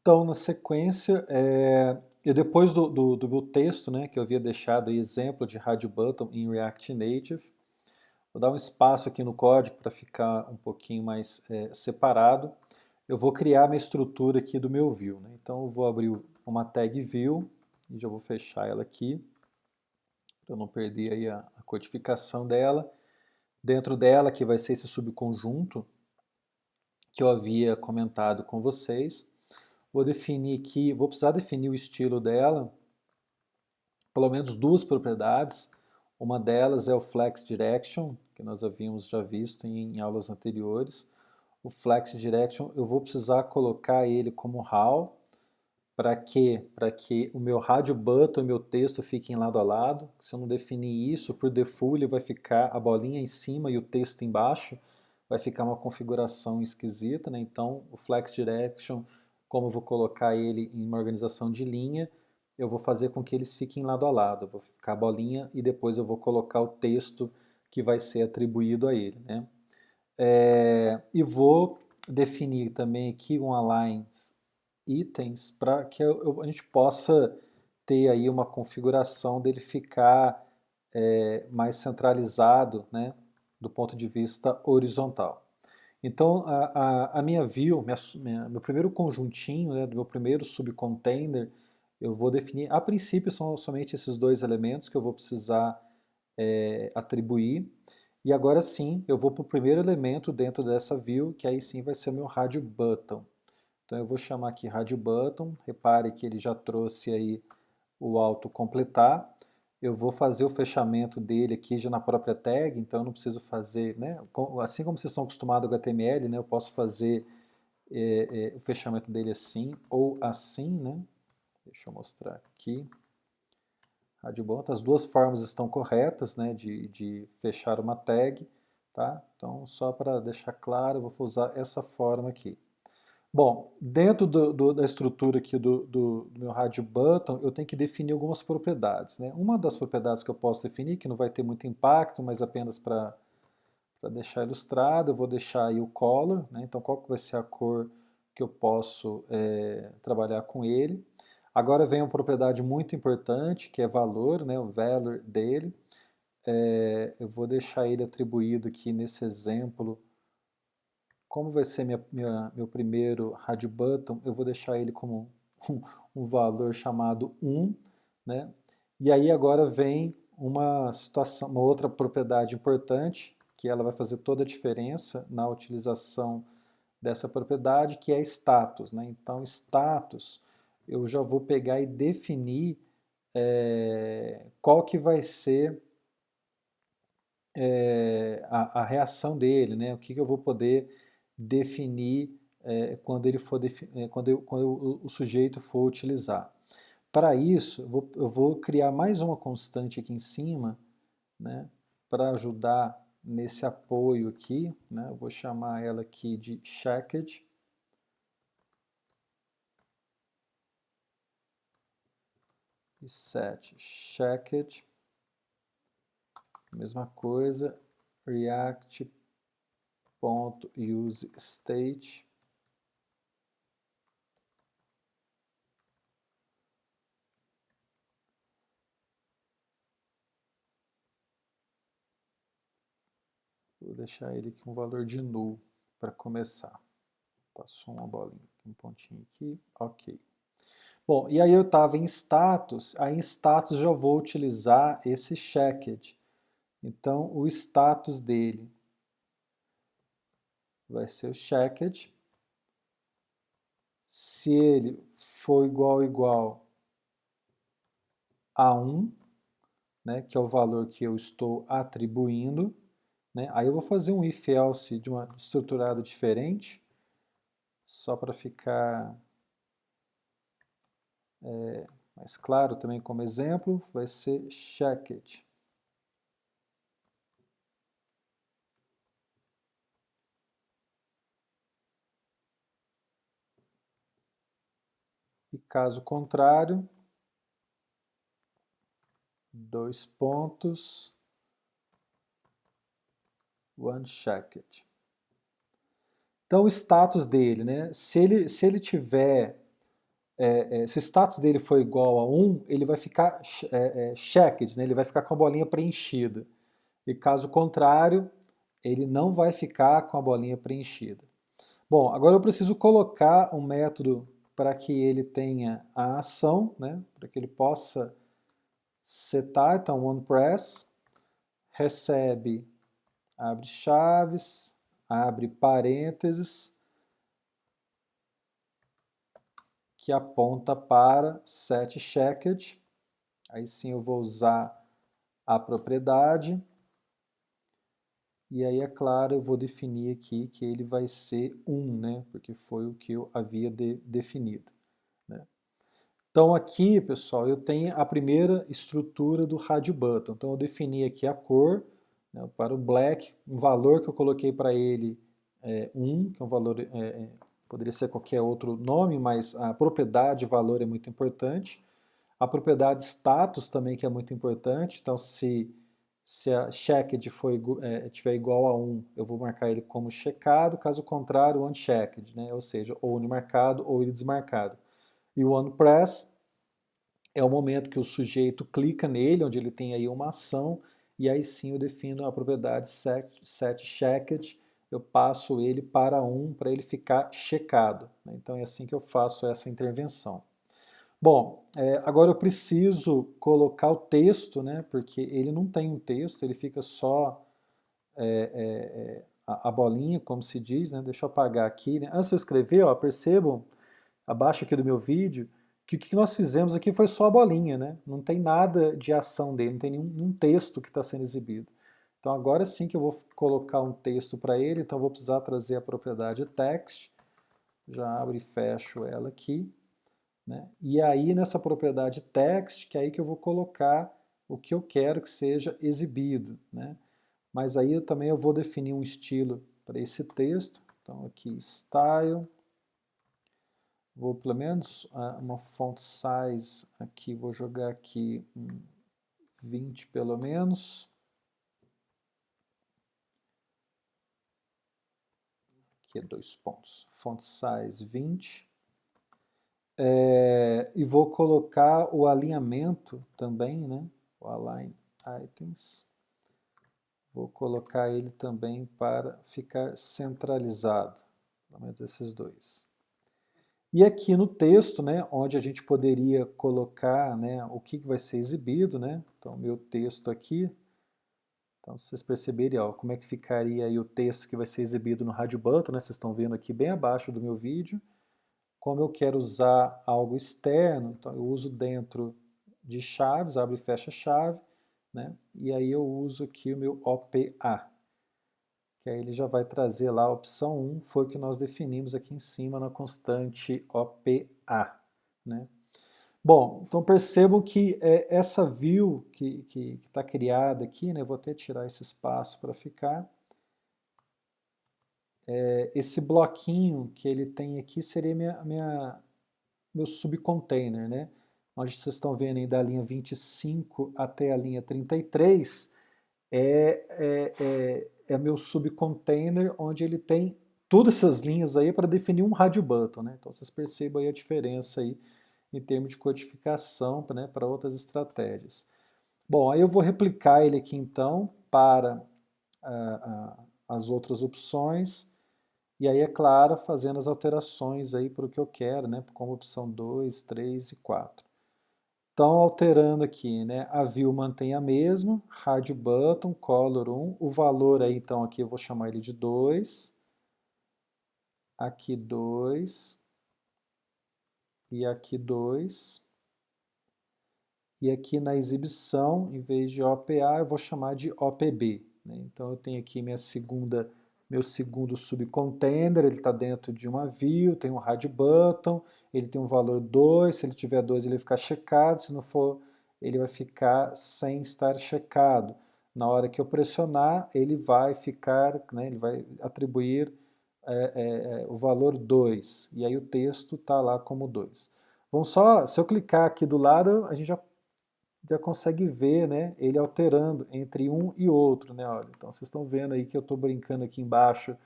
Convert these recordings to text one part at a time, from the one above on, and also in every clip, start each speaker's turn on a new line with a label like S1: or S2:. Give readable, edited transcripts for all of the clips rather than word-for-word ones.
S1: Então, na sequência, eu depois do meu texto, né, que eu havia deixado aí exemplo de rádio button em React Native, vou dar um espaço aqui no código para ficar um pouquinho mais separado. Eu vou criar minha estrutura aqui do meu view, né? Então eu vou abrir uma tag view e já vou fechar ela aqui para eu não perder aí a codificação dela. Dentro dela, que vai ser esse subconjunto que eu havia comentado com vocês, vou definir aqui, vou precisar definir o estilo dela, pelo menos duas propriedades. Uma delas é o Flex Direction, que nós havíamos já visto em aulas anteriores. O Flex Direction, eu vou precisar colocar ele como raw. Para quê? Para que o meu rádio button e o meu texto fiquem lado a lado. Se eu não definir isso, por default ele vai ficar a bolinha em cima e o texto embaixo. Vai ficar uma configuração esquisita, né? Então, o Flex Direction, como eu vou colocar ele em uma organização de linha, eu vou fazer com que eles fiquem lado a lado. Eu vou ficar a bolinha e depois eu vou colocar o texto que vai ser atribuído a ele, né? E vou definir também aqui um align itens para que a gente possa ter aí uma configuração dele ficar mais centralizado, né, do ponto de vista horizontal. Então, a minha view, meu primeiro conjuntinho, né, do meu primeiro subcontainer, eu vou definir, a princípio são somente esses dois elementos que eu vou precisar atribuir, e agora sim eu vou para o primeiro elemento dentro dessa view, que aí sim vai ser o meu rádio button. Então eu vou chamar aqui rádio button, repare que ele já trouxe aí o autocompletar. Eu vou fazer o fechamento dele aqui já na própria tag, então eu não preciso fazer, né? Assim como vocês estão acostumados com HTML, né? Eu posso fazer o fechamento dele assim ou assim, né? Deixa eu mostrar aqui. Rádio button, as duas formas estão corretas, né? De fechar uma tag, tá? Então só para deixar claro, eu vou usar essa forma aqui. Bom, dentro da estrutura aqui do meu rádio button, eu tenho que definir algumas propriedades, né? Uma das propriedades que eu posso definir, que não vai ter muito impacto, mas apenas para deixar ilustrado, eu vou deixar aí o color, né? Então qual que vai ser a cor que eu posso trabalhar com ele. Agora vem uma propriedade muito importante, que é valor, né? O valor dele. Eu vou deixar ele atribuído aqui nesse exemplo. Como vai ser meu primeiro rádio button, eu vou deixar ele como um valor chamado 1, né? E aí agora vem uma situação, uma outra propriedade importante, que ela vai fazer toda a diferença na utilização dessa propriedade, que é status, né? Então, status, eu já vou pegar e definir qual que vai ser a reação dele, né? O que eu vou poder definir quando ele for quando o sujeito for utilizar. Para isso, eu vou criar mais uma constante aqui em cima, né? Para ajudar nesse apoio aqui, né? Eu vou chamar ela aqui de checked. E set checked. Mesma coisa, react.useState. Vou deixar ele aqui um valor de null para começar. Passou uma bolinha, um pontinho aqui, ok. Bom, e aí eu estava em status, aí em status já vou utilizar esse checked. Então o status dele vai ser o checked. Se ele for igual a 1, né, que é o valor que eu estou atribuindo, né, aí eu vou fazer um if-else de uma estruturado diferente, só para ficar mais claro também como exemplo, vai ser checked. E caso contrário, dois pontos, unchecked. Então o status dele, né? Se ele tiver, se o status dele for igual a 1, ele vai ficar checked, né? Ele vai ficar com a bolinha preenchida. E caso contrário, ele não vai ficar com a bolinha preenchida. Bom, agora eu preciso colocar um método para que ele tenha a ação, né? Para que ele possa setar. Então, onPress recebe, abre chaves, abre parênteses, que aponta para setChecked. Aí sim eu vou usar a propriedade. E aí, é claro, eu vou definir aqui que ele vai ser 1, né? Porque foi o que eu havia definido. Né? Então aqui, pessoal, eu tenho a primeira estrutura do rádio button. Então eu defini aqui a cor, né, para o black, um valor que eu coloquei para ele é 1, que é um valor, poderia ser qualquer outro nome, mas a propriedade valor é muito importante. A propriedade status também, que é muito importante. Então se a checked tiver igual a 1, eu vou marcar ele como checado, caso contrário, unchecked, né? Ou seja, ou ele marcado ou ele desmarcado. E o onPress é o momento que o sujeito clica nele, onde ele tem aí uma ação, e aí sim eu defino a propriedade setChecked, eu passo ele para 1 para ele ficar checado. Né? Então é assim que eu faço essa intervenção. Bom, agora eu preciso colocar o texto, né, porque ele não tem um texto, ele fica só a bolinha, como se diz, né, deixa eu apagar aqui. Né. Antes de eu escrever, ó, percebam, abaixo aqui do meu vídeo, que o que nós fizemos aqui foi só a bolinha, né, não tem nada de ação dele, não tem nenhum texto que está sendo exibido. Então agora sim que eu vou colocar um texto para ele, então eu vou precisar trazer a propriedade text, já abro e fecho ela aqui. Né? E aí nessa propriedade text, que é aí que eu vou colocar o que eu quero que seja exibido. Né? Mas aí também eu vou definir um estilo para esse texto. Então aqui style, vou pelo menos uma font size aqui, vou jogar aqui 20 pelo menos. Aqui é 2 pontos. Font size 20. E vou colocar o alinhamento também, né? O align items. Vou colocar ele também para ficar centralizado, pelo menos esses dois. E aqui no texto, né, onde a gente poderia colocar, né, o que vai ser exibido, né? Então, meu texto aqui, então vocês perceberem, ó, como é que ficaria aí o texto que vai ser exibido no rádio button, né? Vocês estão vendo aqui bem abaixo do meu vídeo. Como eu quero usar algo externo, então eu uso dentro de chaves, abre e fecha a chave, né? E aí eu uso aqui o meu OPA, que aí ele já vai trazer lá a opção 1, foi o que nós definimos aqui em cima na constante OPA, né? Bom, então percebam que essa view que está criada aqui, né? Vou até tirar esse espaço para ficar. Esse bloquinho que ele tem aqui seria meu subcontainer, né? Onde vocês estão vendo aí da linha 25 até a linha 33, é meu subcontainer, onde ele tem todas essas linhas aí para definir um rádio button, né? Então vocês percebam aí a diferença aí em termos de codificação, né, para outras estratégias. Bom, aí eu vou replicar ele aqui então para as outras opções, e aí, é claro, fazendo as alterações aí para o que eu quero, né, como opção 2, 3 e 4. Então, alterando aqui, né, a view mantém a mesma, rádio button, color 1, o valor aí, então, aqui eu vou chamar ele de 2, aqui 2, e aqui 2, e aqui na exibição, em vez de OPA, eu vou chamar de OPB. Né? Então, eu tenho aqui meu segundo subcontainer, ele está dentro de uma view, tem um rádio button, ele tem um valor 2, se ele tiver 2 ele vai ficar checado, se não for, ele vai ficar sem estar checado. Na hora que eu pressionar, ele vai ficar, né, ele vai atribuir o valor 2, e aí o texto está lá como 2. Vamos só, se eu clicar aqui do lado, a gente já já consegue ver, né, ele alterando entre um e outro, né, olha. Então vocês estão vendo aí que eu estou brincando aqui embaixo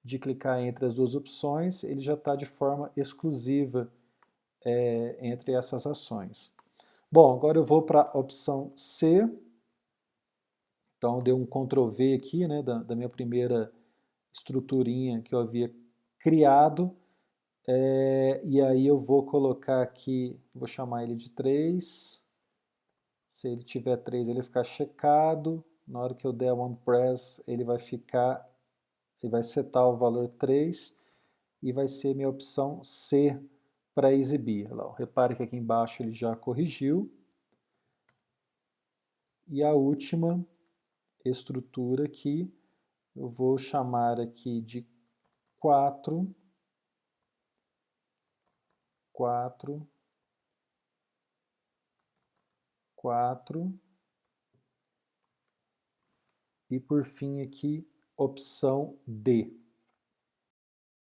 S1: de clicar entre as duas opções, ele já está de forma exclusiva entre essas ações. Bom, agora eu vou para a opção C. Então deu um Ctrl V aqui, né, da minha primeira estruturinha que eu havia criado. E aí eu vou colocar aqui, vou chamar ele de 3. Se ele tiver 3, ele vai ficar checado. Na hora que eu der one press, ele vai setar o valor 3 e vai ser minha opção C para exibir. Lá, repare que aqui embaixo ele já corrigiu. E a última estrutura aqui, eu vou chamar aqui de 4, 4, 4, e por fim aqui, opção D.